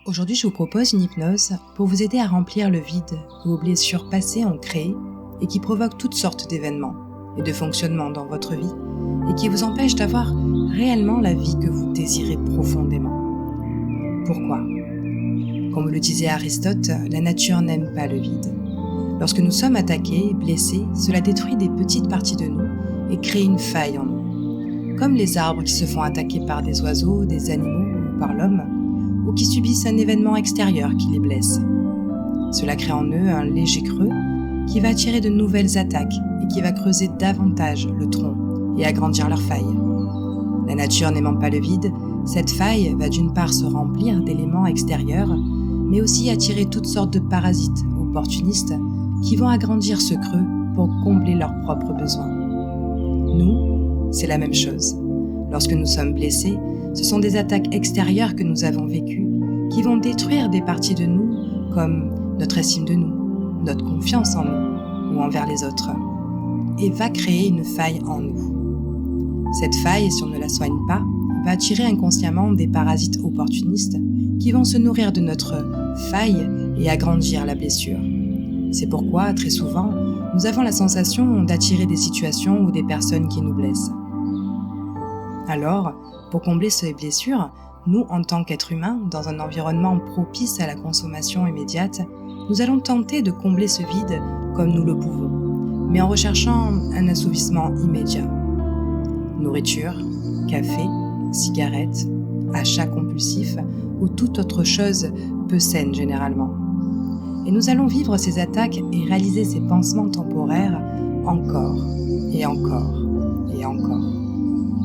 Aujourd'hui, je vous propose une hypnose pour vous aider à remplir le vide que vos blessures passées ont créé et qui provoquent toutes sortes d'événements et de fonctionnements dans votre vie et qui vous empêchent d'avoir réellement la vie que vous désirez profondément. Pourquoi ? Comme le disait Aristote, la nature n'aime pas le vide. Lorsque nous sommes attaqués et blessés, cela détruit des petites parties de nous et crée une faille en nous. Comme les arbres qui se font attaquer par des oiseaux, des animaux ou par l'homme, ou qui subissent un événement extérieur qui les blesse. Cela crée en eux un léger creux qui va attirer de nouvelles attaques et qui va creuser davantage le tronc et agrandir leur faille. La nature n'aimant pas le vide, cette faille va d'une part se remplir d'éléments extérieurs, mais aussi attirer toutes sortes de parasites opportunistes qui vont agrandir ce creux pour combler leurs propres besoins. Nous, c'est la même chose. Lorsque nous sommes blessés, ce sont des attaques extérieures que nous avons vécues qui vont détruire des parties de nous comme notre estime de nous, notre confiance en nous ou envers les autres et va créer une faille en nous. Cette faille, si on ne la soigne pas, va attirer inconsciemment des parasites opportunistes qui vont se nourrir de notre faille et agrandir la blessure. C'est pourquoi, très souvent, nous avons la sensation d'attirer des situations ou des personnes qui nous blessent. Alors, pour combler ces blessures, nous, en tant qu'êtres humains, dans un environnement propice à la consommation immédiate, nous allons tenter de combler ce vide comme nous le pouvons, mais en recherchant un assouvissement immédiat. Nourriture, café, cigarettes, achats compulsifs ou toute autre chose peu saine généralement. Et nous allons vivre ces attaques et réaliser ces pansements temporaires encore et encore et encore.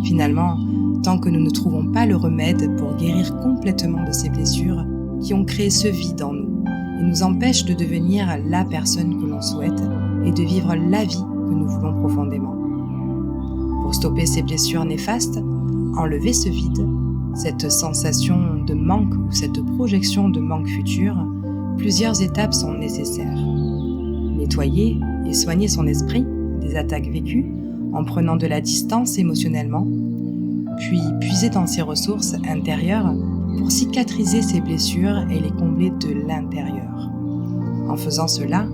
Finalement, tant que nous ne trouvons pas le remède pour guérir complètement de ces blessures qui ont créé ce vide en nous et nous empêchent de devenir la personne que l'on souhaite et de vivre la vie que nous voulons profondément. Pour stopper ces blessures néfastes, enlever ce vide, cette sensation de manque ou cette projection de manque futur, plusieurs étapes sont nécessaires. Nettoyer et soigner son esprit des attaques vécues en prenant de la distance émotionnellement, puis puiser dans ses ressources intérieures pour cicatriser ses blessures et les combler de l'intérieur. En faisant cela,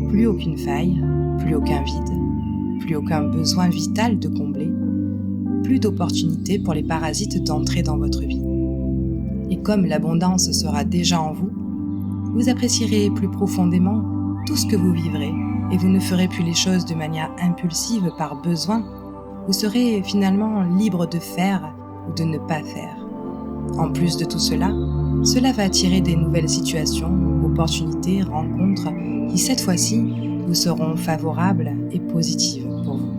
plus aucune faille, plus aucun vide, plus aucun besoin vital de combler, plus d'opportunités pour les parasites d'entrer dans votre vie. Et comme l'abondance sera déjà en vous, vous apprécierez plus profondément tout ce que vous vivrez et vous ne ferez plus les choses de manière impulsive par besoin. Vous serez finalement libre de faire ou de ne pas faire. En plus de tout cela, cela va attirer des nouvelles situations, opportunités, rencontres qui cette fois-ci vous seront favorables et positives pour vous.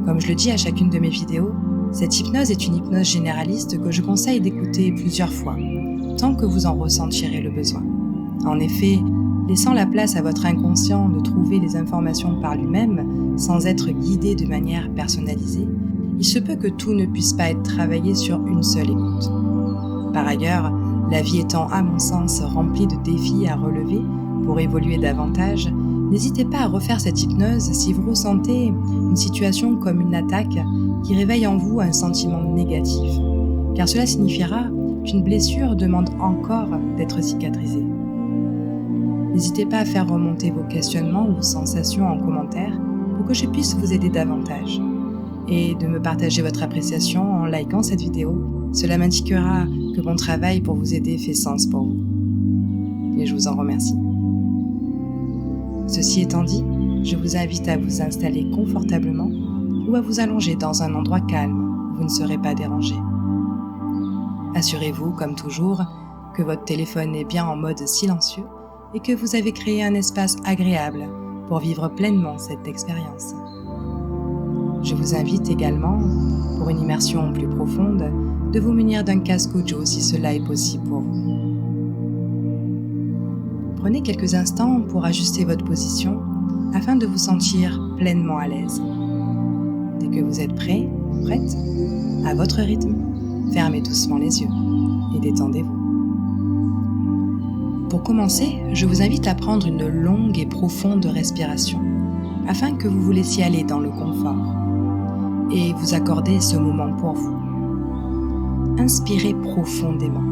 Comme je le dis à chacune de mes vidéos, cette hypnose est une hypnose généraliste que je conseille d'écouter plusieurs fois, tant que vous en ressentirez le besoin. En effet, laissant la place à votre inconscient de trouver les informations par lui-même, sans être guidé de manière personnalisée, il se peut que tout ne puisse pas être travaillé sur une seule écoute. Par ailleurs, la vie étant à mon sens remplie de défis à relever pour évoluer davantage, n'hésitez pas à refaire cette hypnose si vous ressentez une situation comme une attaque qui réveille en vous un sentiment négatif, car cela signifiera qu'une blessure demande encore d'être cicatrisée. N'hésitez pas à faire remonter vos questionnements ou sensations en commentaire pour que je puisse vous aider davantage. Et de me partager votre appréciation en likant cette vidéo, cela m'indiquera que mon travail pour vous aider fait sens pour vous. Et je vous en remercie. Ceci étant dit, je vous invite à vous installer confortablement ou à vous allonger dans un endroit calme où vous ne serez pas dérangé. Assurez-vous, comme toujours, que votre téléphone est bien en mode silencieux et que vous avez créé un espace agréable pour vivre pleinement cette expérience. Je vous invite également, pour une immersion plus profonde, de vous munir d'un casque audio si cela est possible pour vous. Prenez quelques instants pour ajuster votre position afin de vous sentir pleinement à l'aise. Dès que vous êtes prêt, prête, à votre rythme, fermez doucement les yeux et détendez-vous. Pour commencer, je vous invite à prendre une longue et profonde respiration afin que vous vous laissiez aller dans le confort et vous accorder ce moment pour vous. Inspirez profondément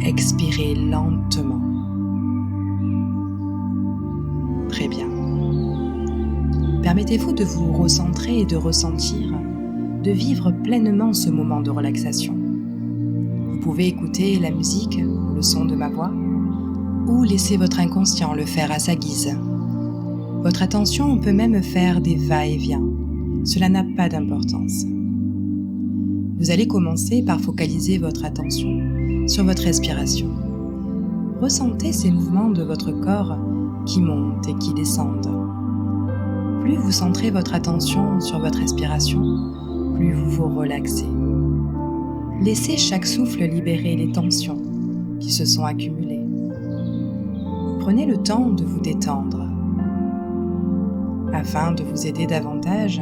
expirez lentement. Très bien. Permettez-vous de vous recentrer et de ressentir, de vivre pleinement ce moment de relaxation. Vous pouvez écouter la musique, le son de ma voix, ou laisser votre inconscient le faire à sa guise. Votre attention peut même faire des va-et-vient. Cela n'a pas d'importance. Vous allez commencer par focaliser votre attention sur votre respiration. Ressentez ces mouvements de votre corps qui montent et qui descendent. Plus vous centrez votre attention sur votre respiration, plus vous vous relaxez. Laissez chaque souffle libérer les tensions qui se sont accumulées. Prenez le temps de vous détendre. Afin de vous aider davantage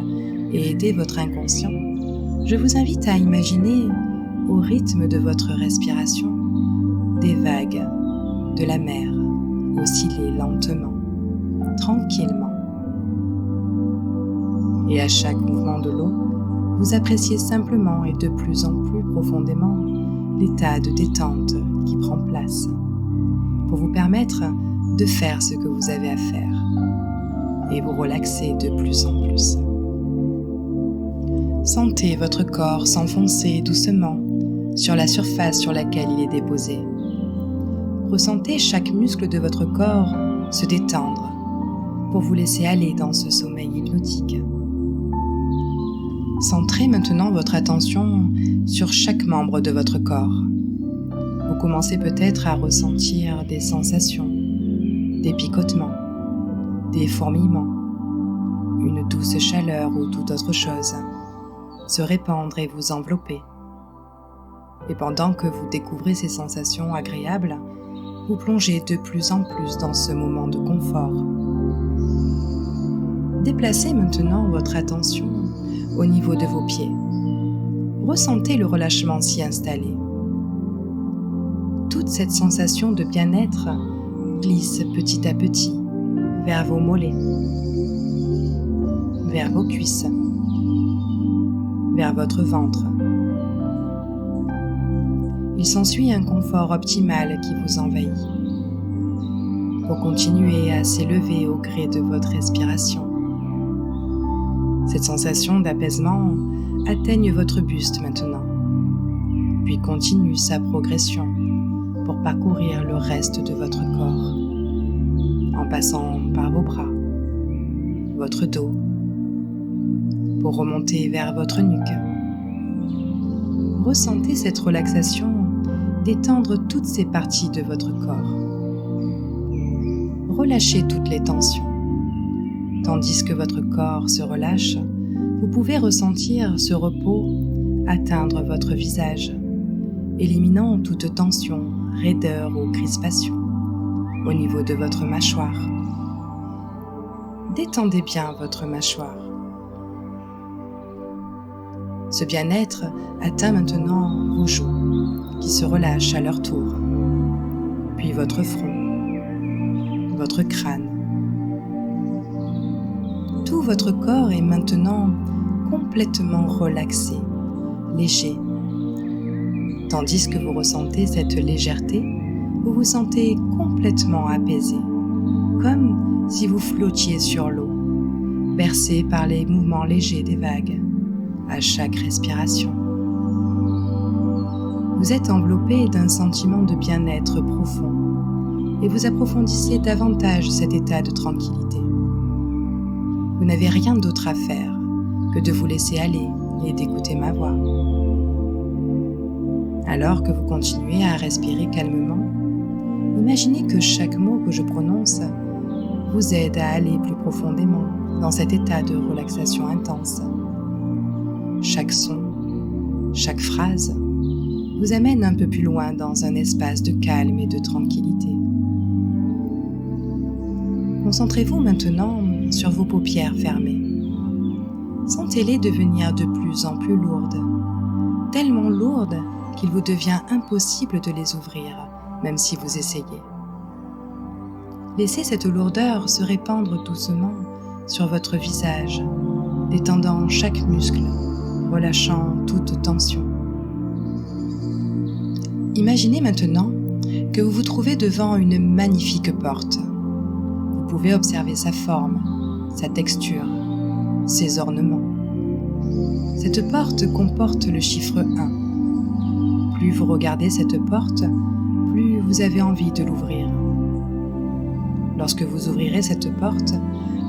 et aider votre inconscient, je vous invite à imaginer, au rythme de votre respiration, des vagues de la mer osciller lentement, tranquillement. Et à chaque mouvement de l'eau, vous appréciez simplement et de plus en plus profondément l'état de détente qui prend place pour vous permettre de faire ce que vous avez à faire et vous relaxer de plus en plus. Sentez votre corps s'enfoncer doucement sur la surface sur laquelle il est déposé. Ressentez chaque muscle de votre corps se détendre pour vous laisser aller dans ce sommeil hypnotique. Centrez maintenant votre attention sur chaque membre de votre corps. Vous commencez peut-être à ressentir des sensations, des picotements, des fourmillements, une douce chaleur ou toute autre chose se répandre et vous envelopper. Et pendant que vous découvrez ces sensations agréables, vous plongez de plus en plus dans ce moment de confort. Déplacez maintenant votre attention au niveau de vos pieds. Ressentez le relâchement s'y installer. Toute cette sensation de bien-être glisse petit à petit vers vos mollets, vers vos cuisses, vers votre ventre. Il s'ensuit un confort optimal qui vous envahit. Pour continuer à s'élever au gré de votre respiration. Cette sensation d'apaisement atteigne votre buste maintenant, puis continue sa progression pour parcourir le reste de votre corps, en passant par vos bras, votre dos, pour remonter vers votre nuque. Ressentez cette relaxation détendre toutes ces parties de votre corps. Relâchez toutes les tensions. Tandis que votre corps se relâche, vous pouvez ressentir ce repos atteindre votre visage, éliminant toute tension, raideur ou crispation au niveau de votre mâchoire. Détendez bien votre mâchoire. Ce bien-être atteint maintenant vos joues, qui se relâchent à leur tour, puis votre front, votre crâne. Tout votre corps est maintenant complètement relaxé, léger. Tandis que vous ressentez cette légèreté, vous vous sentez complètement apaisé, comme si vous flottiez sur l'eau, bercé par les mouvements légers des vagues, à chaque respiration. Vous êtes enveloppé d'un sentiment de bien-être profond et vous approfondissez davantage cet état de tranquillité. Vous n'avez rien d'autre à faire que de vous laisser aller et d'écouter ma voix. Alors que vous continuez à respirer calmement, imaginez que chaque mot que je prononce vous aide à aller plus profondément dans cet état de relaxation intense. Chaque son, chaque phrase vous amène un peu plus loin dans un espace de calme et de tranquillité. Concentrez-vous maintenant sur vos paupières fermées. Sentez-les devenir de plus en plus lourdes, tellement lourdes qu'il vous devient impossible de les ouvrir, même si vous essayez. Laissez cette lourdeur se répandre doucement sur votre visage, détendant chaque muscle, relâchant toute tension. Imaginez maintenant que vous vous trouvez devant une magnifique porte. Vous pouvez observer sa forme, sa texture, ses ornements. Cette porte comporte le chiffre 1. Plus vous regardez cette porte, plus vous avez envie de l'ouvrir. Lorsque vous ouvrirez cette porte,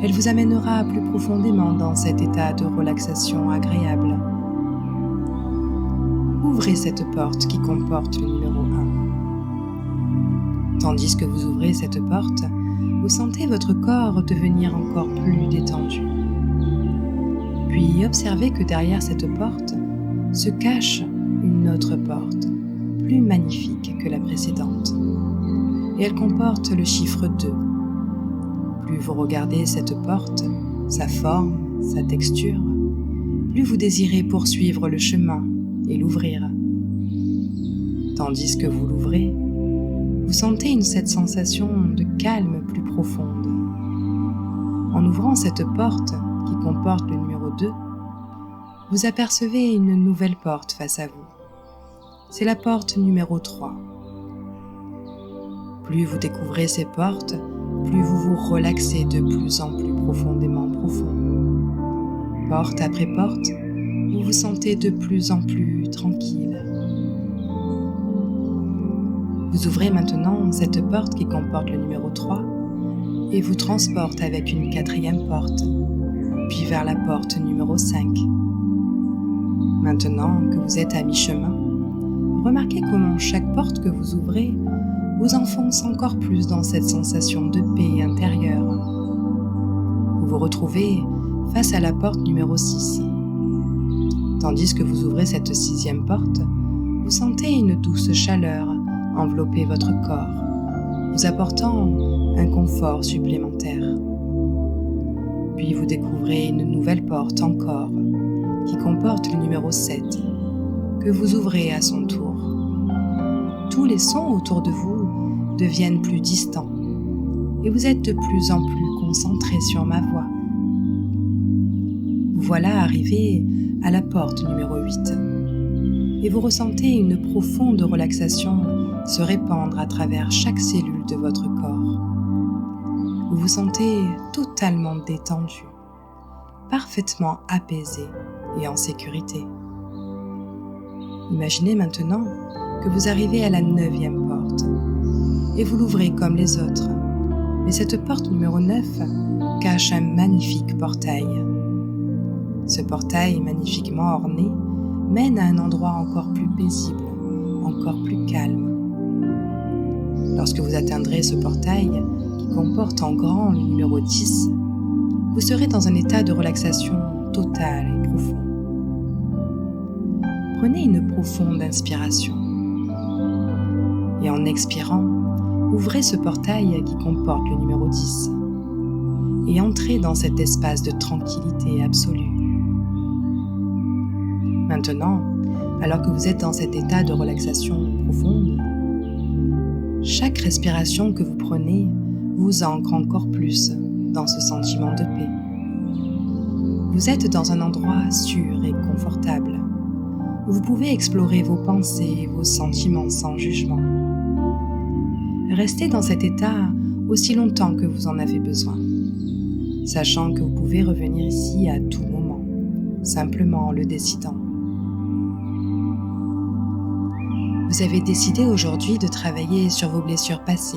elle vous amènera plus profondément dans cet état de relaxation agréable. Ouvrez cette porte qui comporte le numéro 1. Tandis que vous ouvrez cette porte, vous sentez votre corps devenir encore plus détendu. Puis observez que derrière cette porte se cache une autre porte, plus magnifique que la précédente. Et elle comporte le chiffre 2. Plus vous regardez cette porte, sa forme, sa texture, plus vous désirez poursuivre le chemin et l'ouvrir. Tandis que vous l'ouvrez, vous sentez cette sensation de calme plus profonde. En ouvrant cette porte qui comporte le numéro 2, vous apercevez une nouvelle porte face à vous. C'est la porte numéro 3. Plus vous découvrez ces portes, plus vous vous relaxez de plus en plus profondément profond. Porte après porte, vous vous sentez de plus en plus tranquille. Vous ouvrez maintenant cette porte qui comporte le numéro 3 et vous transporte avec une 4e porte, puis vers la porte numéro 5. Maintenant que vous êtes à mi-chemin, remarquez comment chaque porte que vous ouvrez vous enfonce encore plus dans cette sensation de paix intérieure. Vous vous retrouvez face à la porte numéro 6. Tandis que vous ouvrez cette 6e porte, vous sentez une douce chaleur envelopper votre corps, vous apportant un confort supplémentaire. Puis vous découvrez une nouvelle porte encore, qui comporte le numéro 7, que vous ouvrez à son tour. Tous les sons autour de vous deviennent plus distants et vous êtes de plus en plus concentré sur ma voix. Vous voilà arrivé à la porte numéro 8 et vous ressentez une profonde relaxation se répandre à travers chaque cellule de votre corps. Vous vous sentez totalement détendu, parfaitement apaisé et en sécurité. Imaginez maintenant que vous arrivez à la 9e porte et vous l'ouvrez comme les autres. Mais cette porte numéro 9 cache un magnifique portail. Ce portail magnifiquement orné mène à un endroit encore plus paisible, encore plus calme. Lorsque vous atteindrez ce portail, qui comporte en grand le numéro 10, vous serez dans un état de relaxation totale et profond. Prenez une profonde inspiration. Et en expirant, ouvrez ce portail qui comporte le numéro 10 et entrez dans cet espace de tranquillité absolue. Maintenant, alors que vous êtes dans cet état de relaxation profonde, chaque respiration que vous prenez vous ancre encore plus dans ce sentiment de paix. Vous êtes dans un endroit sûr et confortable, où vous pouvez explorer vos pensées et vos sentiments sans jugement. Restez dans cet état aussi longtemps que vous en avez besoin, sachant que vous pouvez revenir ici à tout moment, simplement en le décidant. Vous avez décidé aujourd'hui de travailler sur vos blessures passées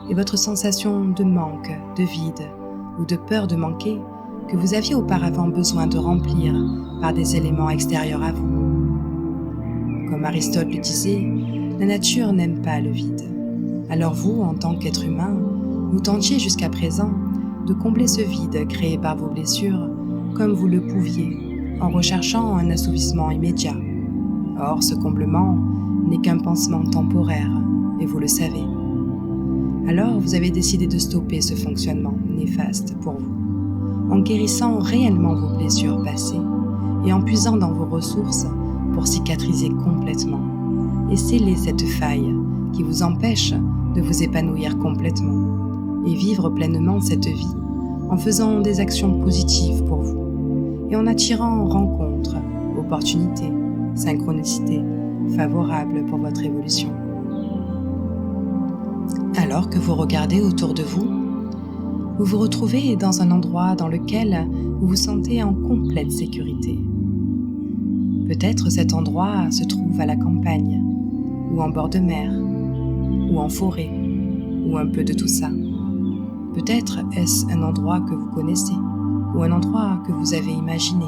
et votre sensation de manque, de vide ou de peur de manquer que vous aviez auparavant besoin de remplir par des éléments extérieurs à vous. Comme Aristote le disait, la nature n'aime pas le vide. Alors vous, en tant qu'être humain, vous tentiez jusqu'à présent de combler ce vide créé par vos blessures comme vous le pouviez, en recherchant un assouvissement immédiat. Or, ce comblement n'est qu'un pansement temporaire, et vous le savez. Alors, vous avez décidé de stopper ce fonctionnement néfaste pour vous, en guérissant réellement vos blessures passées et en puisant dans vos ressources pour cicatriser complètement et sceller cette faille qui vous empêche de vous épanouir complètement et vivre pleinement cette vie en faisant des actions positives pour vous et en attirant rencontres, opportunités, synchronicités favorables pour votre évolution. Alors que vous regardez autour de vous, vous vous retrouvez dans un endroit dans lequel vous vous sentez en complète sécurité. Peut-être cet endroit se trouve à la campagne, ou en bord de mer, ou en forêt, ou un peu de tout ça. Peut-être est-ce un endroit que vous connaissez, ou un endroit que vous avez imaginé,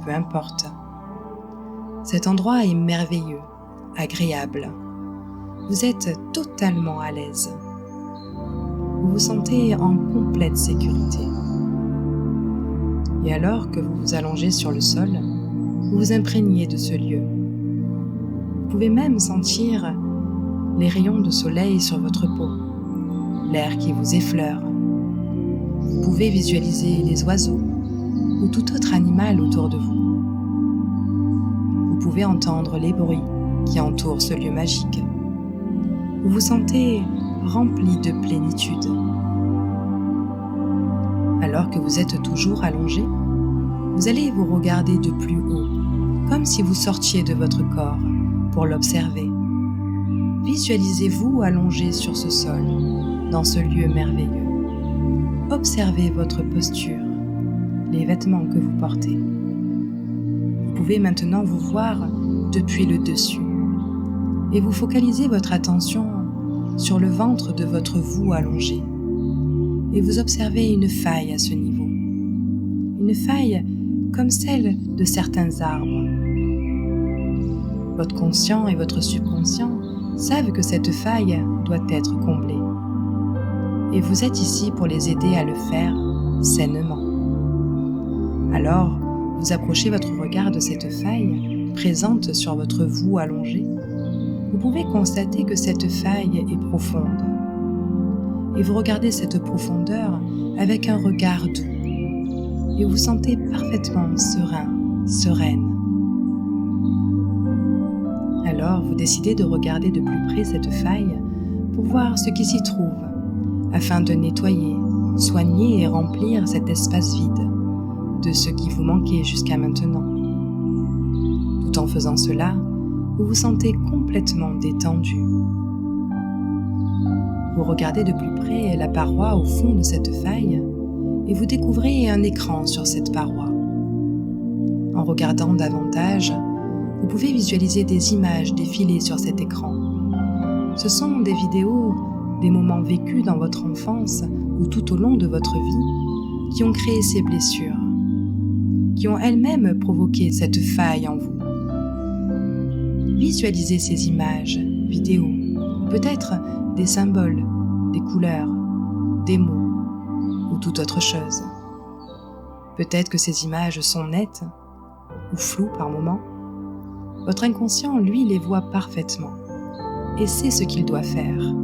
peu importe. Cet endroit est merveilleux, agréable. Vous êtes totalement à l'aise. Vous vous sentez en complète sécurité. Et alors que vous vous allongez sur le sol, vous vous imprégnez de ce lieu. Vous pouvez même sentir les rayons de soleil sur votre peau, l'air qui vous effleure. Vous pouvez visualiser les oiseaux ou tout autre animal autour de vous. Vous pouvez entendre les bruits qui entourent ce lieu magique. Vous vous sentez rempli de plénitude. Alors que vous êtes toujours allongé, vous allez vous regarder de plus haut, comme si vous sortiez de votre corps pour l'observer. Visualisez-vous allongé sur ce sol, dans ce lieu merveilleux. Observez votre posture, les vêtements que vous portez. Vous pouvez maintenant vous voir depuis le dessus et vous focalisez votre attention sur le ventre de votre vous allongé et vous observez une faille à ce niveau. Une faille comme celle de certains arbres. Votre conscient et votre subconscient savent que cette faille doit être comblée. Et vous êtes ici pour les aider à le faire sainement. Alors, vous approchez votre regard de cette faille présente sur votre vous allongé. Vous pouvez constater que cette faille est profonde. Et vous regardez cette profondeur avec un regard doux. Et vous sentez parfaitement serein, sereine. Alors, vous décidez de regarder de plus près cette faille pour voir ce qui s'y trouve, afin de nettoyer, soigner et remplir cet espace vide de ce qui vous manquait jusqu'à maintenant. Tout en faisant cela, vous vous sentez complètement détendu. Vous regardez de plus près la paroi au fond de cette faille et vous découvrez un écran sur cette paroi. En regardant davantage, vous pouvez visualiser des images défiler sur cet écran. Ce sont des vidéos, des moments vécus dans votre enfance ou tout au long de votre vie qui ont créé ces blessures, qui ont elles-mêmes provoqué cette faille en vous. Visualisez ces images, vidéos, peut-être des symboles, des couleurs, des mots ou toute autre chose. Peut-être que ces images sont nettes ou floues par moments. Votre inconscient, lui, les voit parfaitement et sait ce qu'il doit faire.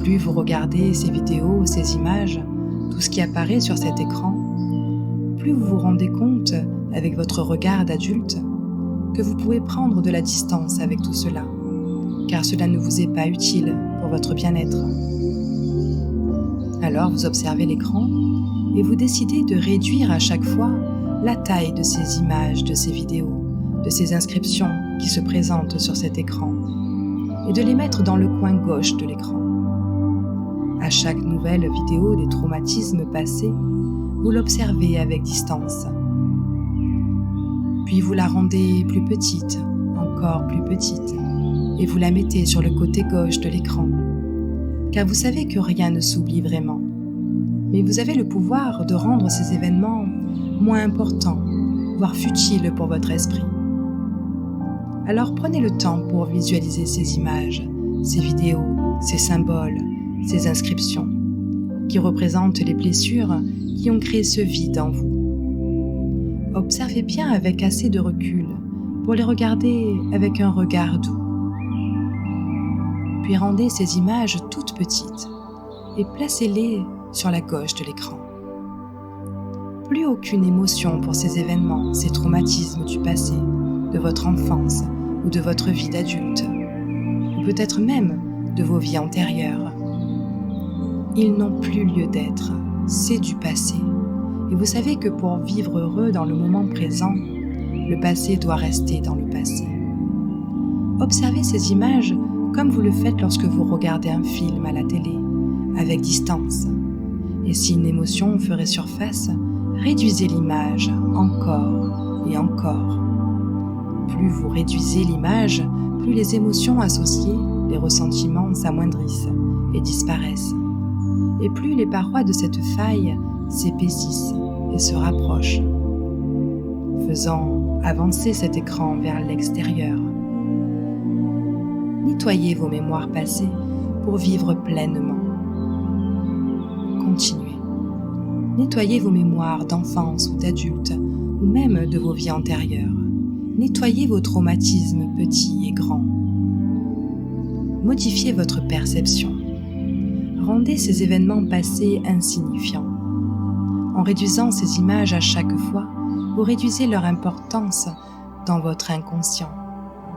Plus vous regardez ces vidéos, ces images, tout ce qui apparaît sur cet écran, plus vous vous rendez compte, avec votre regard d'adulte, que vous pouvez prendre de la distance avec tout cela, car cela ne vous est pas utile pour votre bien-être. Alors vous observez l'écran et vous décidez de réduire à chaque fois la taille de ces images, de ces vidéos, de ces inscriptions qui se présentent sur cet écran, et de les mettre dans le coin gauche de l'écran. À chaque nouvelle vidéo des traumatismes passés, vous l'observez avec distance. Puis vous la rendez plus petite, encore plus petite, et vous la mettez sur le côté gauche de l'écran. Car vous savez que rien ne s'oublie vraiment. Mais vous avez le pouvoir de rendre ces événements moins importants, voire futiles pour votre esprit. Alors prenez le temps pour visualiser ces images, ces vidéos, ces symboles, ces inscriptions, qui représentent les blessures qui ont créé ce vide en vous. Observez bien avec assez de recul pour les regarder avec un regard doux. Puis rendez ces images toutes petites et placez-les sur la gauche de l'écran. Plus aucune émotion pour ces événements, ces traumatismes du passé, de votre enfance ou de votre vie d'adulte, ou peut-être même de vos vies antérieures. Ils n'ont plus lieu d'être, c'est du passé. Et vous savez que pour vivre heureux dans le moment présent, le passé doit rester dans le passé. Observez ces images comme vous le faites lorsque vous regardez un film à la télé, avec distance. Et si une émotion ferait surface, réduisez l'image encore et encore. Plus vous réduisez l'image, plus les émotions associées, les ressentiments s'amoindrissent et disparaissent. Et plus les parois de cette faille s'épaississent et se rapprochent, faisant avancer cet écran vers l'extérieur. Nettoyez vos mémoires passées pour vivre pleinement. Continuez. Nettoyez vos mémoires d'enfance ou d'adulte, ou même de vos vies antérieures. Nettoyez vos traumatismes petits et grands. Modifiez votre perception. Rendez ces événements passés insignifiants. En réduisant ces images à chaque fois, vous réduisez leur importance dans votre inconscient.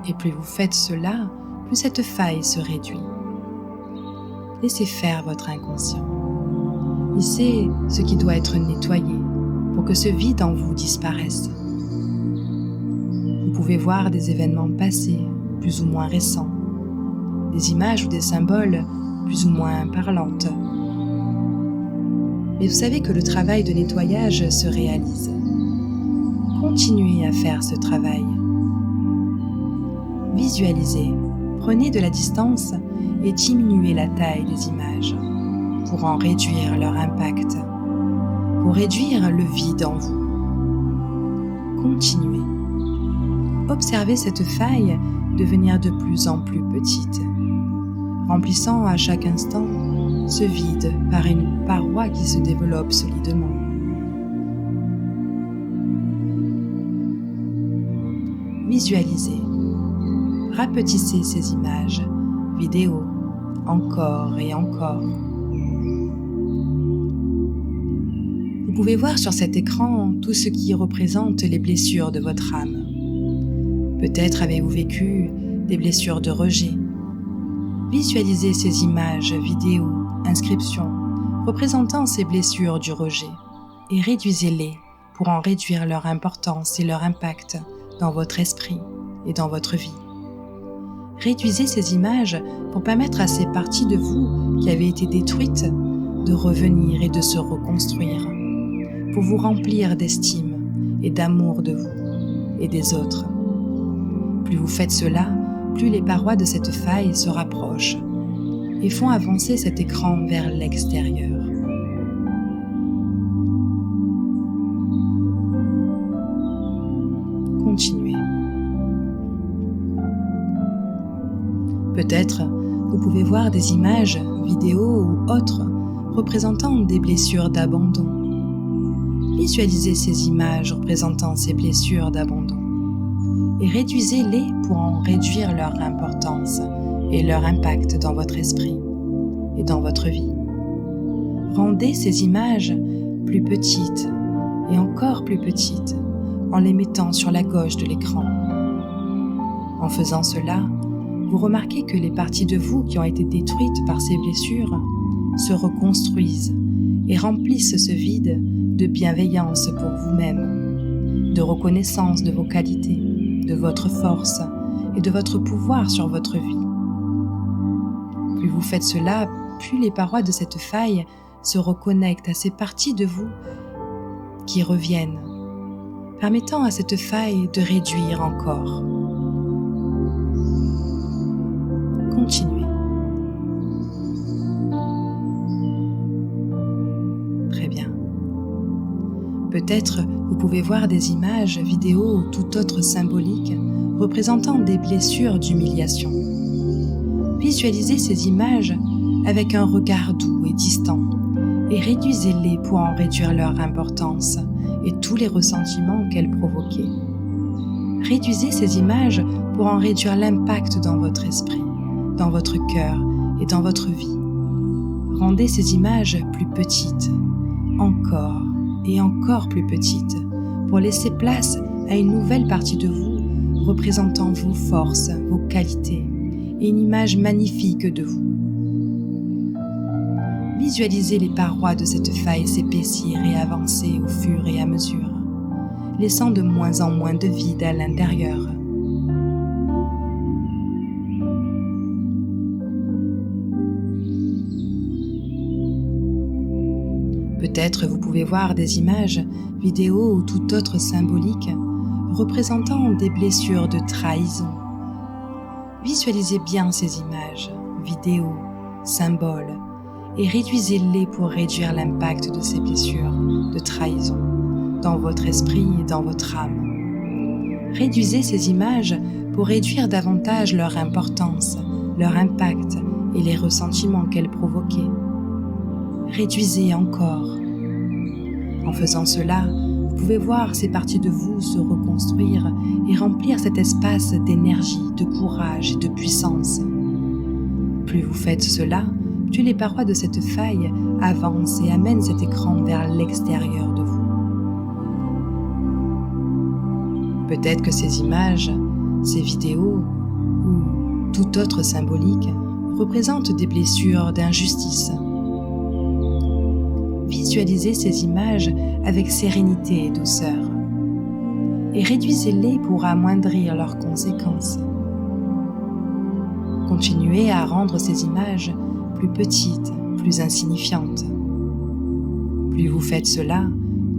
Et plus vous faites cela, plus cette faille se réduit. Laissez faire votre inconscient. Il sait ce qui doit être nettoyé pour que ce vide en vous disparaisse. Vous pouvez voir des événements passés, plus ou moins récents, des images ou des symboles plus ou moins parlantes. Mais vous savez que le travail de nettoyage se réalise. Continuez à faire ce travail. Visualisez, prenez de la distance et diminuez la taille des images pour en réduire leur impact, pour réduire le vide en vous. Continuez. Observez cette faille devenir de plus en plus petite, remplissant à chaque instant ce vide par une paroi qui se développe solidement. Visualisez, rapetissez ces images, vidéos, encore et encore. Vous pouvez voir sur cet écran tout ce qui représente les blessures de votre âme. Peut-être avez-vous vécu des blessures de rejet. Visualisez ces images, vidéos, inscriptions représentant ces blessures du rejet et réduisez-les pour en réduire leur importance et leur impact dans votre esprit et dans votre vie. Réduisez ces images pour permettre à ces parties de vous qui avaient été détruites de revenir et de se reconstruire, pour vous remplir d'estime et d'amour de vous et des autres. Plus vous faites cela, plus les parois de cette faille se rapprochent et font avancer cet écran vers l'extérieur. Continuez. Peut-être vous pouvez voir des images, vidéos ou autres représentant des blessures d'abandon. Visualisez ces images représentant ces blessures d'abandon et réduisez-les pour en réduire leur importance et leur impact dans votre esprit et dans votre vie. Rendez ces images plus petites et encore plus petites en les mettant sur la gauche de l'écran. En faisant cela, vous remarquez que les parties de vous qui ont été détruites par ces blessures se reconstruisent et remplissent ce vide de bienveillance pour vous-même, de reconnaissance de vos qualités, de votre force et de votre pouvoir sur votre vie. Plus vous faites cela, plus les parois de cette faille se reconnectent à ces parties de vous qui reviennent, permettant à cette faille de réduire encore. Continuez. Très bien. Peut-être vous pouvez voir des images, vidéos ou toute autre symbolique représentant des blessures d'humiliation. Visualisez ces images avec un regard doux et distant et réduisez-les pour en réduire leur importance et tous les ressentiments qu'elles provoquaient. Réduisez ces images pour en réduire l'impact dans votre esprit, dans votre cœur et dans votre vie. Rendez ces images plus petites, encore et encore plus petites, pour laisser place à une nouvelle partie de vous représentant vos forces, vos qualités et une image magnifique de vous. Visualisez les parois de cette faille s'épaissir et avancer au fur et à mesure, laissant de moins en moins de vide à l'intérieur. Peut-être vous pouvez voir des images, vidéos ou tout autre symbolique représentant des blessures de trahison. Visualisez bien ces images, vidéos, symboles et réduisez-les pour réduire l'impact de ces blessures de trahison dans votre esprit et dans votre âme. Réduisez ces images pour réduire davantage leur importance, leur impact et les ressentiments qu'elles provoquaient. Réduisez encore. En faisant cela, vous pouvez voir ces parties de vous se reconstruire et remplir cet espace d'énergie, de courage et de puissance. Plus vous faites cela, plus les parois de cette faille avancent et amènent cet écran vers l'extérieur de vous. Peut-être que ces images, ces vidéos ou tout autre symbolique représentent des blessures d'injustice. Visualisez ces images avec sérénité et douceur et réduisez-les pour amoindrir leurs conséquences. Continuez à rendre ces images plus petites, plus insignifiantes. Plus vous faites cela,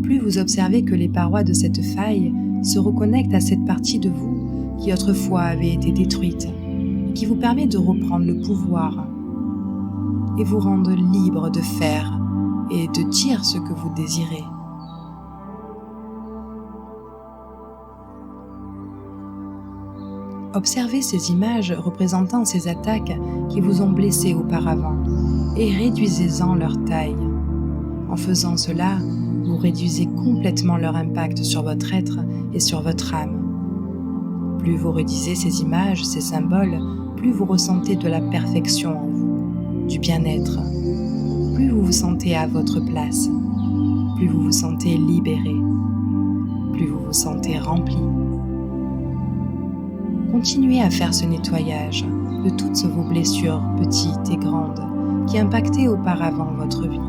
plus vous observez que les parois de cette faille se reconnectent à cette partie de vous qui autrefois avait été détruite et qui vous permet de reprendre le pouvoir et vous rendre libre de faire et de dire ce que vous désirez. Observez ces images représentant ces attaques qui vous ont blessé auparavant et réduisez-en leur taille. En faisant cela, vous réduisez complètement leur impact sur votre être et sur votre âme. Plus vous réduisez ces images, ces symboles, plus vous ressentez de la perfection en vous, du bien-être. Plus vous vous sentez à votre place, plus vous vous sentez libéré, plus vous vous sentez rempli. Continuez à faire ce nettoyage de toutes vos blessures petites et grandes qui impactaient auparavant votre vie.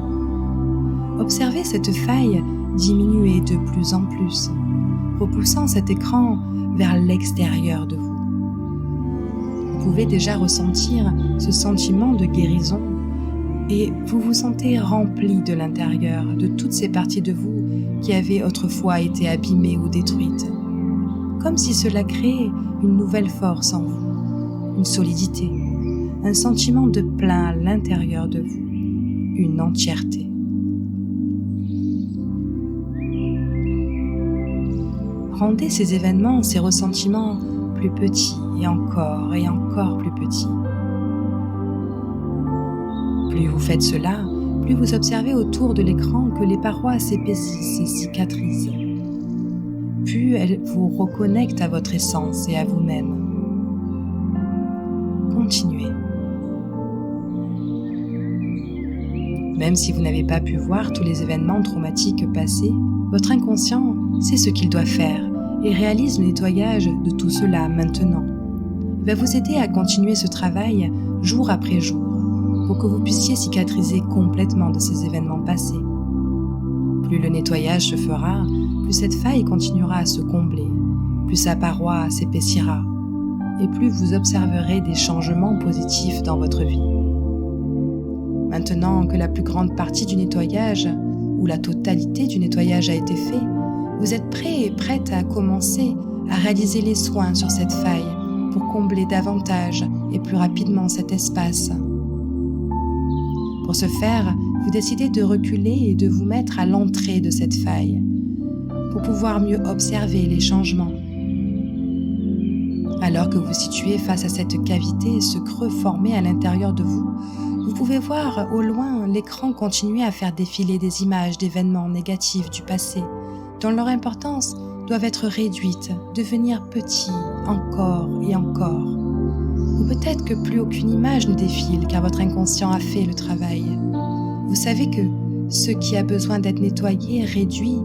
Observez cette faille diminuer de plus en plus, repoussant cet écran vers l'extérieur de vous. Vous pouvez déjà ressentir ce sentiment de guérison et vous vous sentez rempli de l'intérieur de toutes ces parties de vous qui avaient autrefois été abîmées ou détruites. Comme si cela créait une nouvelle force en vous, une solidité, un sentiment de plein à l'intérieur de vous, une entièreté. Rendez ces événements, ces ressentiments plus petits et encore plus petits. Plus vous faites cela, plus vous observez autour de l'écran que les parois s'épaississent et cicatrisent. Plus elles vous reconnectent à votre essence et à vous-même. Continuez. Même si vous n'avez pas pu voir tous les événements traumatiques passés, votre inconscient sait ce qu'il doit faire et réalise le nettoyage de tout cela maintenant. Il va vous aider à continuer ce travail jour après jour pour que vous puissiez cicatriser complètement de ces événements passés. Plus le nettoyage se fera, plus cette faille continuera à se combler, plus sa paroi s'épaissira et plus vous observerez des changements positifs dans votre vie. Maintenant que la plus grande partie du nettoyage ou la totalité du nettoyage a été fait, vous êtes prêt et prête à commencer à réaliser les soins sur cette faille pour combler davantage et plus rapidement cet espace. Pour ce faire, vous décidez de reculer et de vous mettre à l'entrée de cette faille pour pouvoir mieux observer les changements. Alors que vous vous situez face à cette cavité, ce creux formé à l'intérieur de vous, vous pouvez voir au loin l'écran continuer à faire défiler des images d'événements négatifs du passé, dont leur importance doivent être réduites, devenir petits encore et encore. Ou peut-être que plus aucune image ne défile car votre inconscient a fait le travail. Vous savez que ce qui a besoin d'être nettoyé, réduit,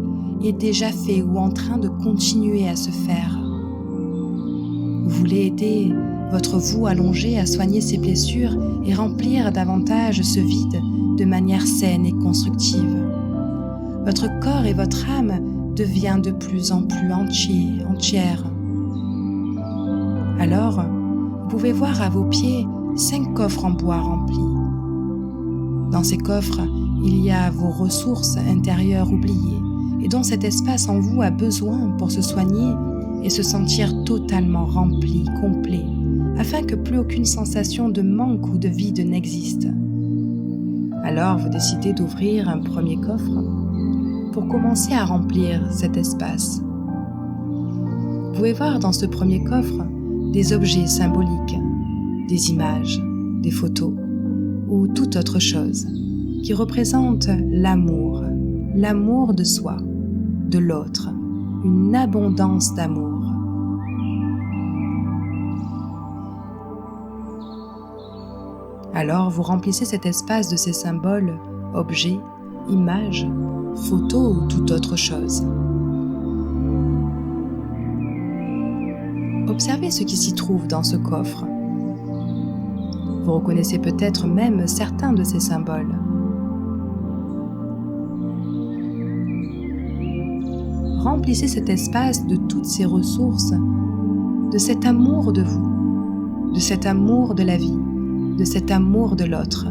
est déjà fait ou en train de continuer à se faire. Vous voulez aider votre vous allongé à soigner ses blessures et remplir davantage ce vide de manière saine et constructive. Votre corps et votre âme deviennent de plus en plus entières. Alors, vous pouvez voir à vos pieds 5 coffres en bois remplis. Dans ces coffres, il y a vos ressources intérieures oubliées et dont cet espace en vous a besoin pour se soigner et se sentir totalement rempli, complet, afin que plus aucune sensation de manque ou de vide n'existe. Alors vous décidez d'ouvrir un premier coffre pour commencer à remplir cet espace. Vous pouvez voir dans ce premier coffre des objets symboliques, des images, des photos ou toute autre chose qui représente l'amour de soi, de l'autre, une abondance d'amour. Alors vous remplissez cet espace de ces symboles, objets, images, photos ou toute autre chose. Observez ce qui s'y trouve dans ce coffre. Vous reconnaissez peut-être même certains de ces symboles. Remplissez cet espace de toutes ces ressources, de cet amour de vous, de cet amour de la vie, de cet amour de l'autre.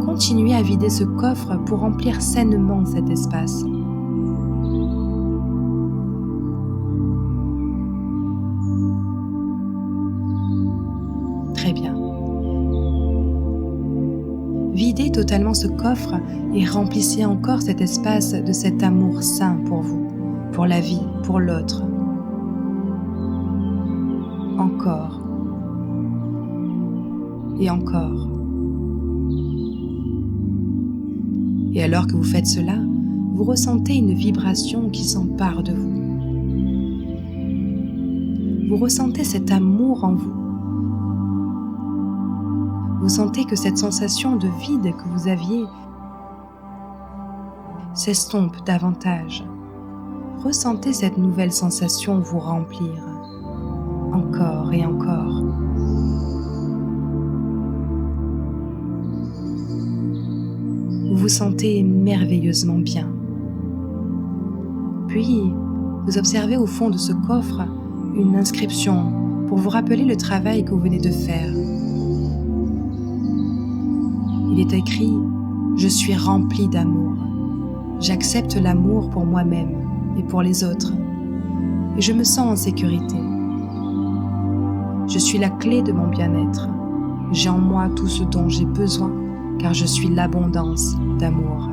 Continuez à vider ce coffre pour remplir sainement cet espace. Très bien. Videz totalement ce coffre et remplissez encore cet espace de cet amour sain pour vous, pour la vie, pour l'autre. Encore. Et encore. Et alors que vous faites cela, vous ressentez une vibration qui s'empare de vous. Vous ressentez cet amour en vous. Vous sentez que cette sensation de vide que vous aviez s'estompe davantage. Ressentez cette nouvelle sensation vous remplir. Encore et encore. Vous vous sentez merveilleusement bien. Puis, vous observez au fond de ce coffre une inscription pour vous rappeler le travail que vous venez de faire. Il est écrit « Je suis rempli d'amour. J'accepte l'amour pour moi-même et pour les autres. Et je me sens en sécurité. Je suis la clé de mon bien-être. J'ai en moi tout ce dont j'ai besoin, car je suis l'abondance d'amour. »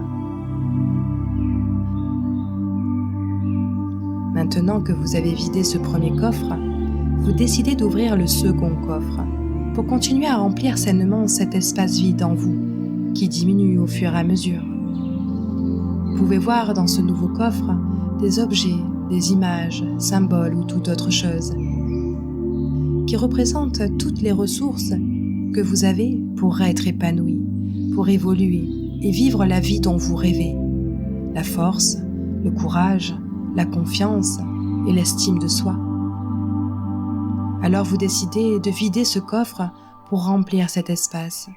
Maintenant que vous avez vidé ce premier coffre, vous décidez d'ouvrir le second coffre pour continuer à remplir sainement cet espace vide en vous qui diminue au fur et à mesure. Vous pouvez voir dans ce nouveau coffre des objets, des images, symboles ou toute autre chose qui représentent toutes les ressources que vous avez pour être épanoui, pour évoluer et vivre la vie dont vous rêvez. La force, le courage, la confiance et l'estime de soi. Alors vous décidez de vider ce coffre pour remplir cet espace.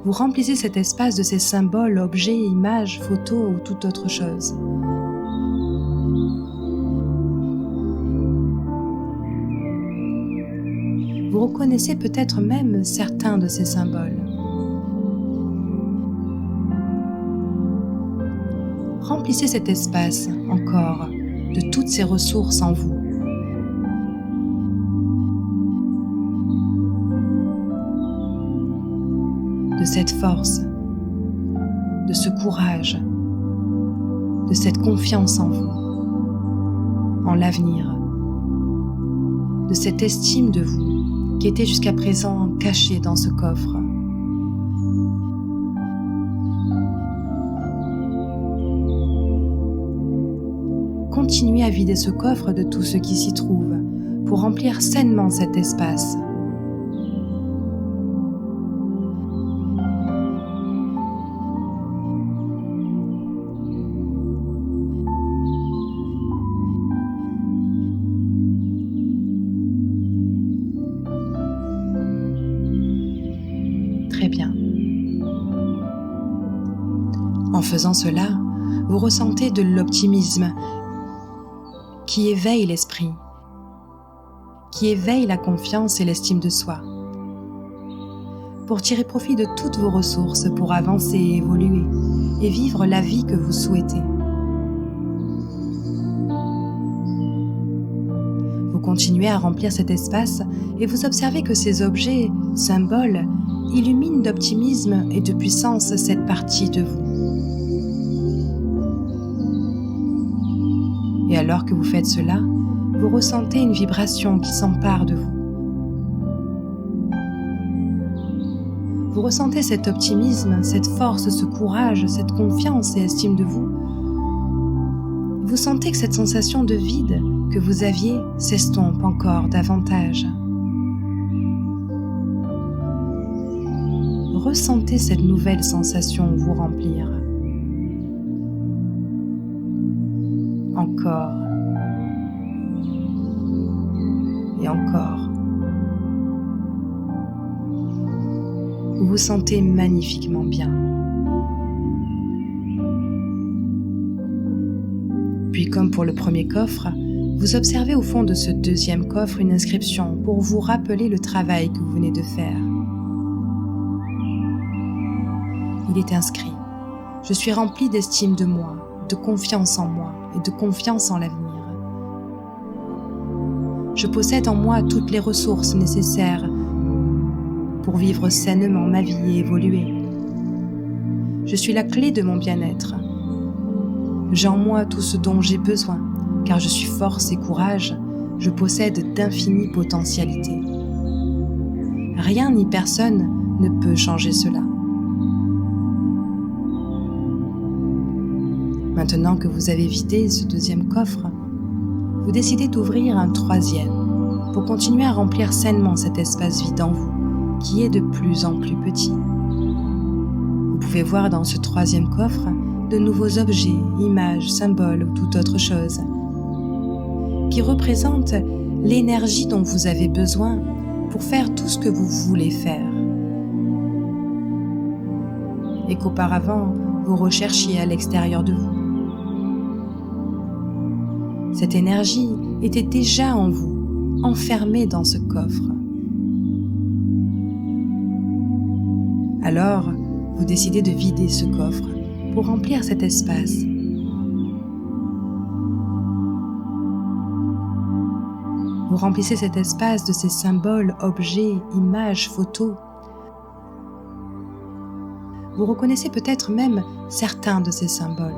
Vous remplissez cet espace de ces symboles, objets, images, photos ou toute autre chose. Vous reconnaissez peut-être même certains de ces symboles. Remplissez cet espace encore de toutes ces ressources en vous. De cette force, de ce courage, de cette confiance en vous, en l'avenir, de cette estime de vous qui était jusqu'à présent cachée dans ce coffre. Continuez à vider ce coffre de tout ce qui s'y trouve pour remplir sainement cet espace. Très bien. En faisant cela, vous ressentez de l'optimisme qui éveille l'esprit, qui éveille la confiance et l'estime de soi, pour tirer profit de toutes vos ressources pour avancer et évoluer et vivre la vie que vous souhaitez. Vous continuez à remplir cet espace et vous observez que ces objets, symboles, illuminent d'optimisme et de puissance cette partie de vous. Et alors que vous faites cela, vous ressentez une vibration qui s'empare de vous. Vous ressentez cet optimisme, cette force, ce courage, cette confiance et estime de vous. Vous sentez que cette sensation de vide que vous aviez s'estompe encore davantage. Ressentez cette nouvelle sensation vous remplir. Encore. Et encore. Vous vous sentez magnifiquement bien. Puis, comme pour le premier coffre, vous observez au fond de ce deuxième coffre une inscription pour vous rappeler le travail que vous venez de faire. Il est inscrit « Je suis rempli d'estime de moi, de confiance en moi et de confiance en l'avenir. Je possède en moi toutes les ressources nécessaires pour vivre sainement ma vie et évoluer. Je suis la clé de mon bien-être. J'ai en moi tout ce dont j'ai besoin, car je suis force et courage, je possède d'infinies potentialités. Rien ni personne ne peut changer cela. Maintenant que vous avez vidé ce deuxième coffre, vous décidez d'ouvrir un troisième pour continuer à remplir sainement cet espace vide en vous, qui est de plus en plus petit. Vous pouvez voir dans ce troisième coffre de nouveaux objets, images, symboles ou toute autre chose, qui représentent l'énergie dont vous avez besoin pour faire tout ce que vous voulez faire. Et qu'auparavant, vous recherchiez à l'extérieur de vous. Cette énergie était déjà en vous, enfermée dans ce coffre. Alors, vous décidez de vider ce coffre pour remplir cet espace. Vous remplissez cet espace de ces symboles, objets, images, photos. Vous reconnaissez peut-être même certains de ces symboles.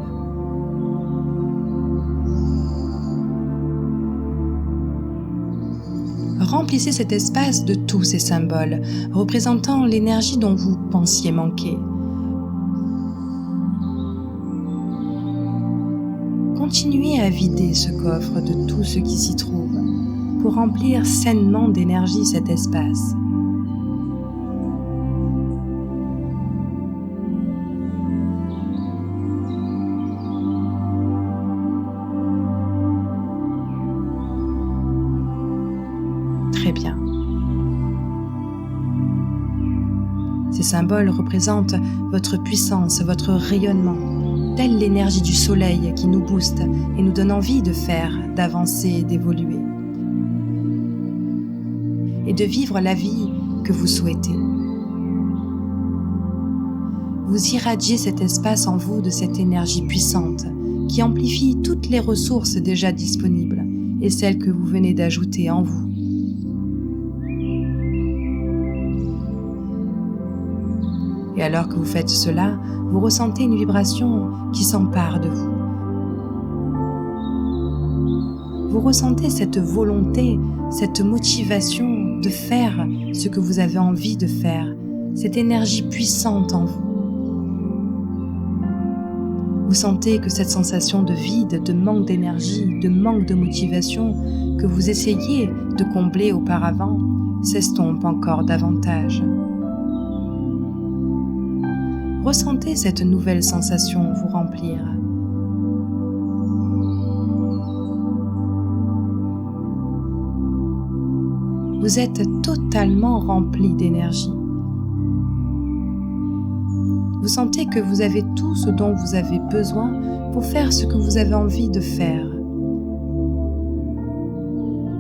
Remplissez cet espace de tous ces symboles, représentant l'énergie dont vous pensiez manquer. Continuez à vider ce coffre de tout ce qui s'y trouve, pour remplir sainement d'énergie cet espace. Très bien. Ces symboles représentent votre puissance, votre rayonnement, telle l'énergie du soleil qui nous booste et nous donne envie de faire, d'avancer et d'évoluer. Et de vivre la vie que vous souhaitez. Vous irradiez cet espace en vous de cette énergie puissante qui amplifie toutes les ressources déjà disponibles et celles que vous venez d'ajouter en vous. Et alors que vous faites cela, vous ressentez une vibration qui s'empare de vous. Vous ressentez cette volonté, cette motivation de faire ce que vous avez envie de faire, cette énergie puissante en vous. Vous sentez que cette sensation de vide, de manque d'énergie, de manque de motivation que vous essayez de combler auparavant s'estompe encore davantage. Ressentez cette nouvelle sensation vous remplir. Vous êtes totalement rempli d'énergie. Vous sentez que vous avez tout ce dont vous avez besoin pour faire ce que vous avez envie de faire.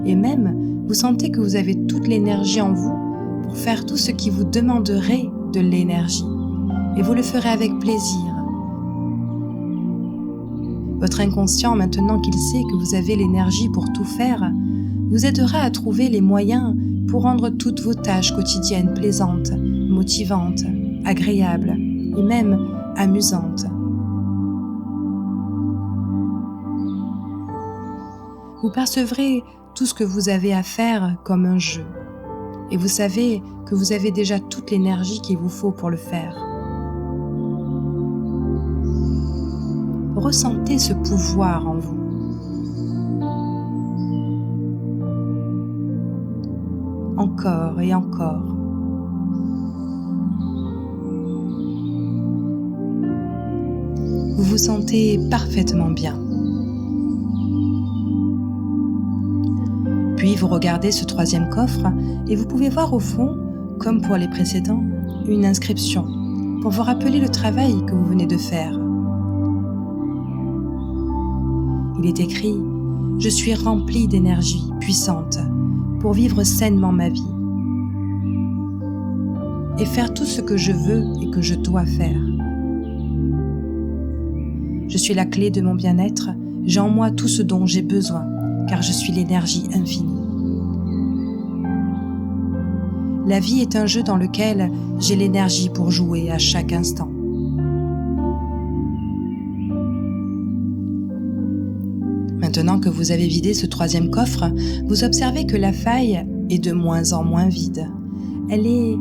Et même, vous sentez que vous avez toute l'énergie en vous pour faire tout ce qui vous demanderait de l'énergie, et vous le ferez avec plaisir. Votre inconscient, maintenant qu'il sait que vous avez l'énergie pour tout faire, vous aidera à trouver les moyens pour rendre toutes vos tâches quotidiennes plaisantes, motivantes, agréables et même amusantes. Vous percevrez tout ce que vous avez à faire comme un jeu, et vous savez que vous avez déjà toute l'énergie qu'il vous faut pour le faire. Ressentez ce pouvoir en vous. Encore et encore. Vous vous sentez parfaitement bien. Puis vous regardez ce troisième coffre et vous pouvez voir au fond, comme pour les précédents, une inscription pour vous rappeler le travail que vous venez de faire. Il est écrit « Je suis rempli d'énergie puissante pour vivre sainement ma vie et faire tout ce que je veux et que je dois faire. Je suis la clé de mon bien-être, j'ai en moi tout ce dont j'ai besoin, car je suis l'énergie infinie. La vie est un jeu dans lequel j'ai l'énergie pour jouer à chaque instant. Maintenant que vous avez vidé ce troisième coffre, vous observez que la faille est de moins en moins vide. Elle est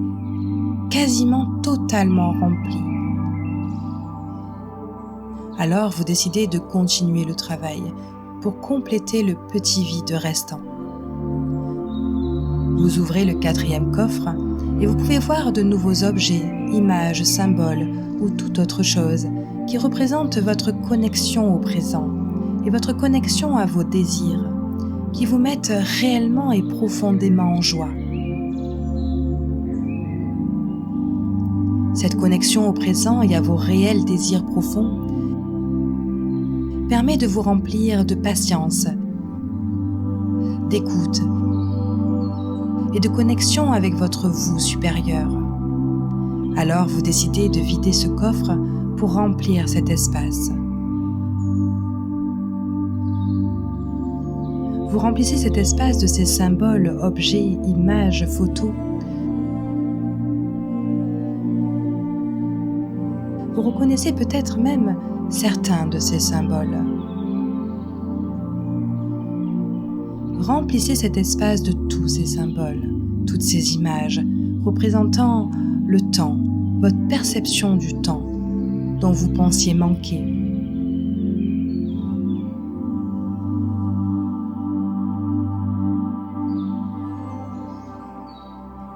quasiment totalement remplie. Alors vous décidez de continuer le travail pour compléter le petit vide restant. Vous ouvrez le quatrième coffre et vous pouvez voir de nouveaux objets, images, symboles ou toute autre chose qui représentent votre connexion au présent et votre connexion à vos désirs, qui vous mettent réellement et profondément en joie. Cette connexion au présent et à vos réels désirs profonds permet de vous remplir de patience, d'écoute et de connexion avec votre vous supérieur. Alors vous décidez de vider ce coffre pour remplir cet espace. Vous remplissez cet espace de ces symboles, objets, images, photos. Vous reconnaissez peut-être même certains de ces symboles. Remplissez cet espace de tous ces symboles, toutes ces images représentant le temps, votre perception du temps dont vous pensiez manquer.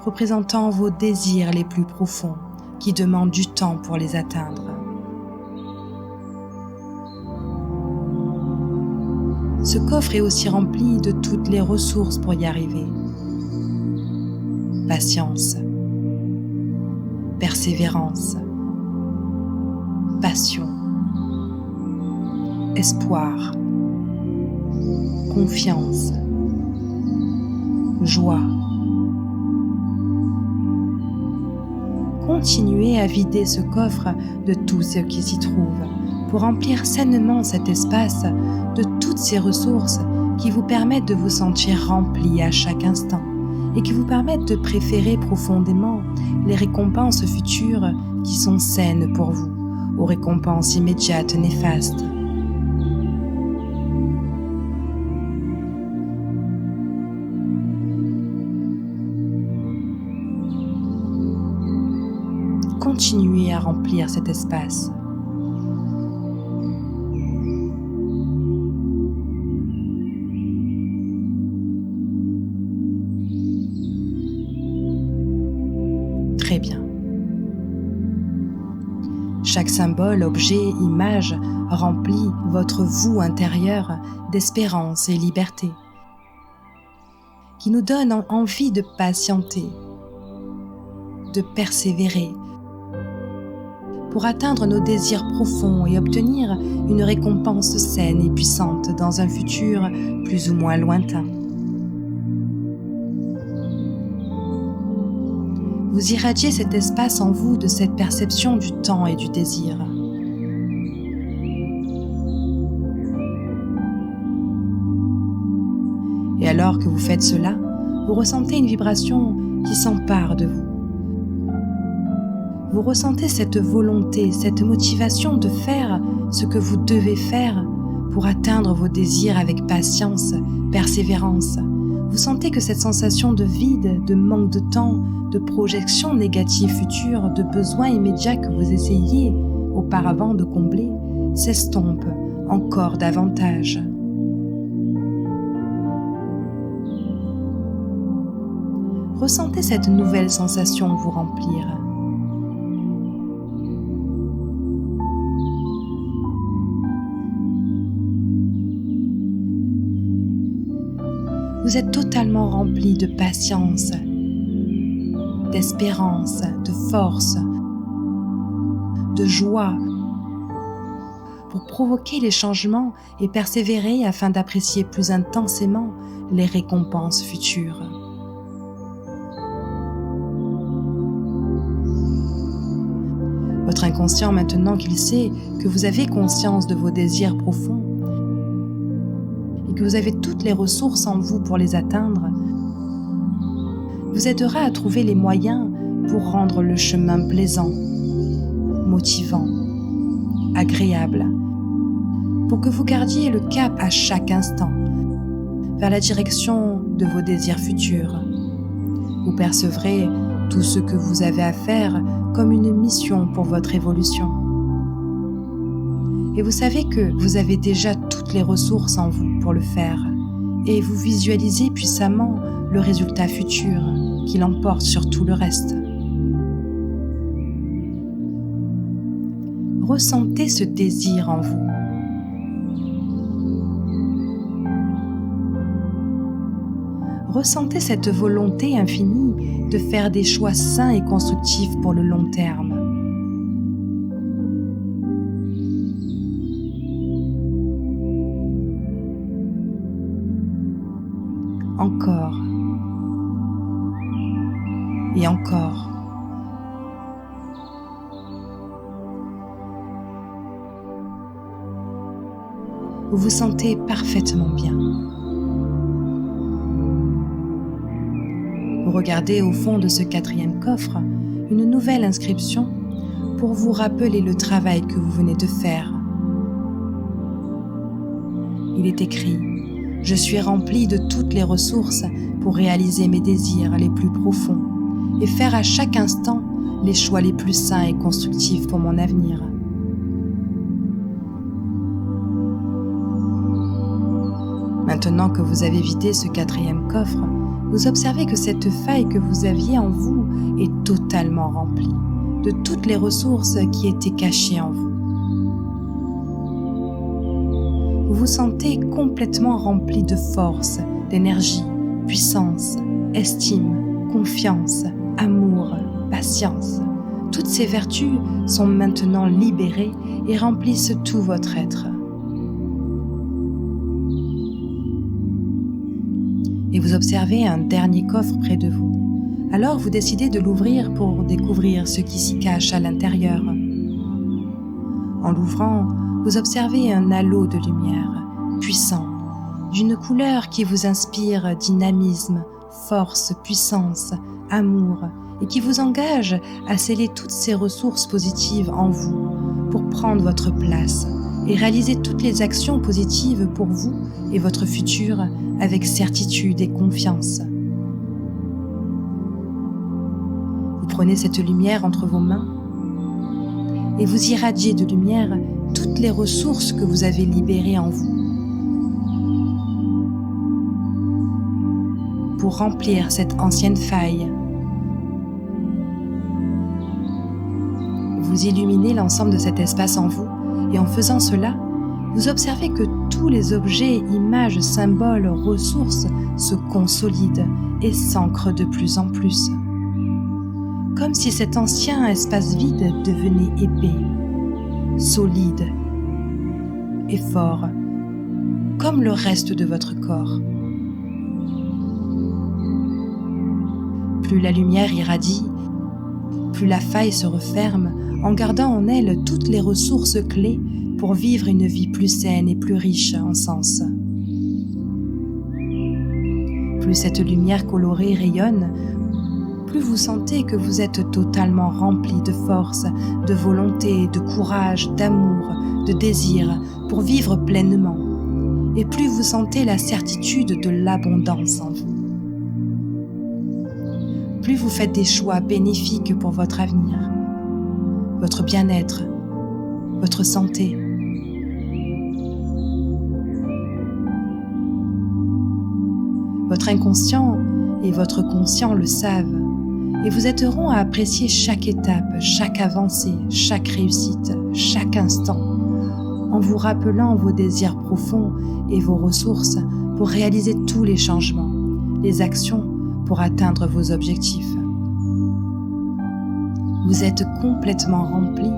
Représentant vos désirs les plus profonds qui demandent du temps pour les atteindre. Ce coffre est aussi rempli de toutes les ressources pour y arriver. Patience, persévérance, passion, espoir, confiance, joie. Continuez à vider ce coffre de tout ce qui s'y trouve pour remplir sainement cet espace de toutes ces ressources qui vous permettent de vous sentir rempli à chaque instant et qui vous permettent de préférer profondément les récompenses futures qui sont saines pour vous aux récompenses immédiates néfastes. Continuez à remplir cet espace. Très bien. Chaque symbole, objet, image remplit votre vous intérieur d'espérance et liberté, qui nous donne envie de patienter, de persévérer, pour atteindre nos désirs profonds et obtenir une récompense saine et puissante dans un futur plus ou moins lointain. vous irradiez cet espace en vous de cette perception du temps et du désir. Et alors que vous faites cela, vous ressentez une vibration qui s'empare de vous. Vous ressentez cette volonté, cette motivation de faire ce que vous devez faire pour atteindre vos désirs avec patience, persévérance. Vous sentez que cette sensation de vide, de manque de temps, de projection négative future, de besoins immédiats que vous essayiez auparavant de combler, s'estompe encore davantage. Ressentez cette nouvelle sensation vous remplir. Vous êtes totalement rempli de patience, d'espérance, de force, de joie pour provoquer les changements et persévérer afin d'apprécier plus intensément les récompenses futures. Votre inconscient, maintenant qu'il sait que vous avez conscience de vos désirs profonds et que vous avez toutes les ressources en vous pour les atteindre, vous aidera à trouver les moyens pour rendre le chemin plaisant, motivant, agréable, pour que vous gardiez le cap à chaque instant vers la direction de vos désirs futurs. Vous percevrez tout ce que vous avez à faire comme une mission pour votre évolution. Et vous savez que vous avez déjà toutes les ressources en vous pour le faire, et vous visualisez puissamment le résultat futur qui l'emporte sur tout le reste. Ressentez ce désir en vous. Ressentez cette volonté infinie de faire des choix sains et constructifs pour le long terme. Encore et encore. Vous vous sentez parfaitement bien. Vous regardez au fond de ce 4e coffre une nouvelle inscription pour vous rappeler le travail que vous venez de faire. Il est écrit « Je suis rempli de toutes les ressources pour réaliser mes désirs les plus profonds et faire à chaque instant les choix les plus sains et constructifs pour mon avenir. » Maintenant que vous avez vidé ce 4e coffre, vous observez que cette faille que vous aviez en vous est totalement remplie de toutes les ressources qui étaient cachées en vous. Vous vous sentez complètement rempli de force, d'énergie, puissance, estime, confiance, amour, patience. Toutes ces vertus sont maintenant libérées et remplissent tout votre être. Et vous observez un dernier coffre près de vous. Alors vous décidez de l'ouvrir pour découvrir ce qui s'y cache à l'intérieur. En l'ouvrant, vous observez un halo de lumière, puissant, d'une couleur qui vous inspire dynamisme, force, puissance, amour, et qui vous engage à sceller toutes ces ressources positives en vous pour prendre votre place et réaliser toutes les actions positives pour vous et votre futur avec certitude et confiance. Vous prenez cette lumière entre vos mains et vous irradiez de lumière toutes les ressources que vous avez libérées en vous pour remplir cette ancienne faille. Vous illuminez l'ensemble de cet espace en vous et en faisant cela, vous observez que tous les objets, images, symboles, ressources se consolident et s'ancrent de plus en plus. Comme si cet ancien espace vide devenait épais, solide et fort, comme le reste de votre corps. Plus la lumière irradie, plus la faille se referme en gardant en elle toutes les ressources clés pour vivre une vie plus saine et plus riche en sens. Plus cette lumière colorée rayonne, plus vous sentez que vous êtes totalement rempli de force, de volonté, de courage, d'amour, de désir pour vivre pleinement. Et plus vous sentez la certitude de l'abondance en vous. Plus vous faites des choix bénéfiques pour votre avenir, votre bien-être, votre santé. Votre inconscient et votre conscient le savent, et vous aideront à apprécier chaque étape, chaque avancée, chaque réussite, chaque instant, en vous rappelant vos désirs profonds et vos ressources pour réaliser tous les changements, les actions pour atteindre vos objectifs. Vous êtes complètement rempli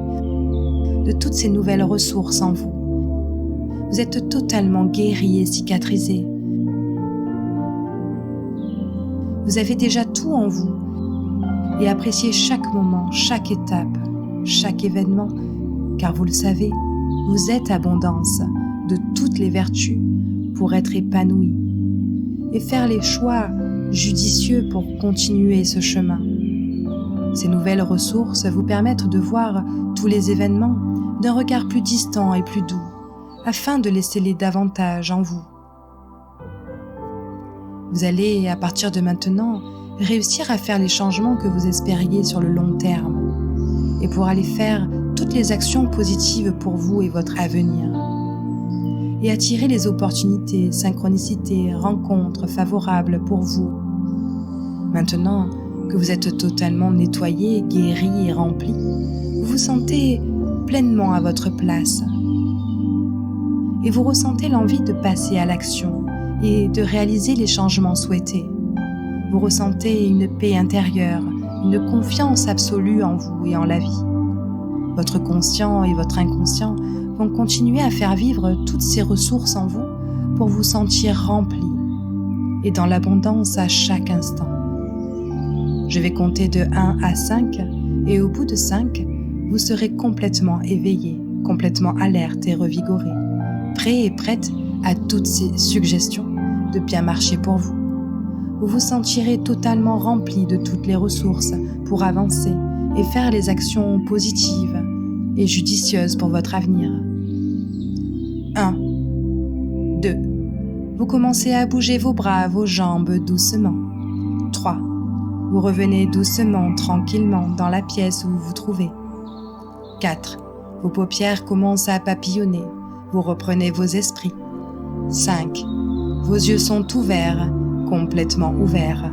de toutes ces nouvelles ressources en vous. Vous êtes totalement guéri et cicatrisé. Vous avez déjà tout en vous et appréciez chaque moment, chaque étape, chaque événement, car vous le savez, vous êtes abondance de toutes les vertus pour être épanoui et faire les choix judicieux pour continuer ce chemin. Ces nouvelles ressources vous permettent de voir tous les événements d'un regard plus distant et plus doux, afin de les sceller davantage en vous. Vous allez, à partir de maintenant, réussir à faire les changements que vous espériez sur le long terme et pour aller faire toutes les actions positives pour vous et votre avenir et attirer les opportunités, synchronicités, rencontres favorables pour vous. Maintenant que vous êtes totalement nettoyé, guéri et rempli, vous vous sentez pleinement à votre place et vous ressentez l'envie de passer à l'action et de réaliser les changements souhaités. Vous ressentez une paix intérieure, une confiance absolue en vous et en la vie. Votre conscient et votre inconscient vont continuer à faire vivre toutes ces ressources en vous pour vous sentir rempli et dans l'abondance à chaque instant. Je vais compter de 1 à 5 et au bout de 5, vous serez complètement éveillé, complètement alerte et revigoré, prêt et prête à toutes ces suggestions de bien marcher pour vous. Vous vous sentirez totalement rempli de toutes les ressources pour avancer et faire les actions positives et judicieuses pour votre avenir. 1. 2. Vous commencez à bouger vos bras, vos jambes doucement. 3. Vous revenez doucement, tranquillement dans la pièce où vous vous trouvez. 4. Vos paupières commencent à papillonner. Vous reprenez vos esprits. 5. Vos yeux sont ouverts, complètement ouverts.